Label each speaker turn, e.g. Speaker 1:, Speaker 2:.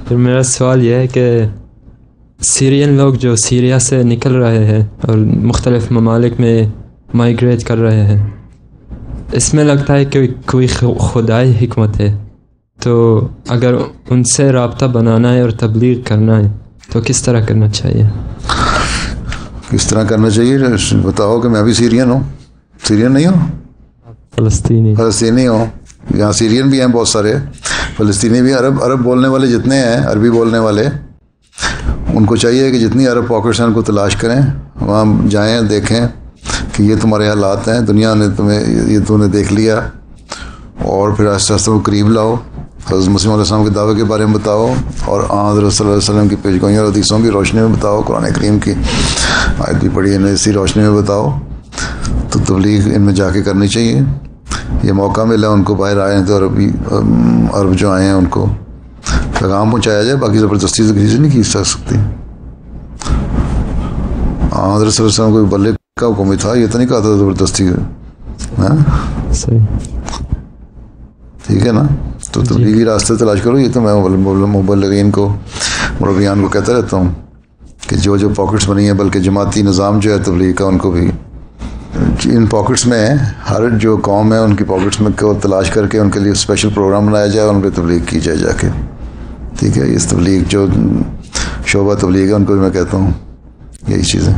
Speaker 1: پھر میرا سوال یہ ہے کہ سیرین لوگ جو سیریا سے نکل رہے ہیں اور مختلف ممالک میں مائیگریٹ کر رہے ہیں، اس میں لگتا ہے کہ کوئی خدائی حکمت ہے، تو اگر ان سے رابطہ بنانا ہے اور تبلیغ کرنا ہے تو کس طرح کرنا چاہیے؟
Speaker 2: کس طرح کرنا چاہیے؟ بتاؤ کہ میں بھی سیرین ہوں، سیرین نہیں ہوں، فلسطینی ہوں. یہاں سیرین بھی ہیں بہت سارے، فلسطینی بھی. عرب بولنے والے جتنے ہیں، عربی بولنے والے، ان کو چاہیے کہ جتنی عرب پاکٹس ہیں ان کو تلاش کریں، وہاں جائیں، دیکھیں کہ یہ تمہارے حالات ہیں، دنیا نے تمہیں یہ تو نے دیکھ لیا، اور پھر آہستہ آہستہ وہ قریب لاؤ. حضرت مسیح علیہ السلام کے دعوے کے بارے میں بتاؤ، اور حضرت صلی اللہ علیہ وسلم کی پیشگوئیوں اور حدیثوں کی روشنی میں بتاؤ، قرآن کریم کی آیت بھی پڑھی ہے، اسی روشنی میں بتاؤ. تو تبلیغ ان میں جا کے کرنی چاہیے. یہ موقع ملا ان کو، باہر آئے ہیں تو عرب جو آئے ہیں ان کو پیغام پہنچایا جائے، باقی زبردستی سے کسی سے نہیں کی جا سکتی. حضرت صلی اللہ علیہ وسلم کو بلے کا حکم تھا، یہ تو نہیں کہا تھا زبردستی. ٹھیک ہے نا؟ تو تبلیغی راستے تلاش کرو. یہ تو میں مبلغین کو، مربیان کو کہتا رہتا ہوں کہ جو پاکٹس بنی ہیں، بلکہ جماعتی نظام جو ہے تبلیغ کا، ان کو بھی ان پاکٹس میں، ہر جو قوم ہے ان کی پاکٹس میں کو تلاش کر کے ان کے لیے اسپیشل پروگرام بنایا جائے اور ان پہ تبلیغ کی جائے جا کے. ٹھیک ہے؟ اس تبلیغ جو شعبہ تبلیغ ہے ان کو بھی میں کہتا ہوں یہی چیزیں.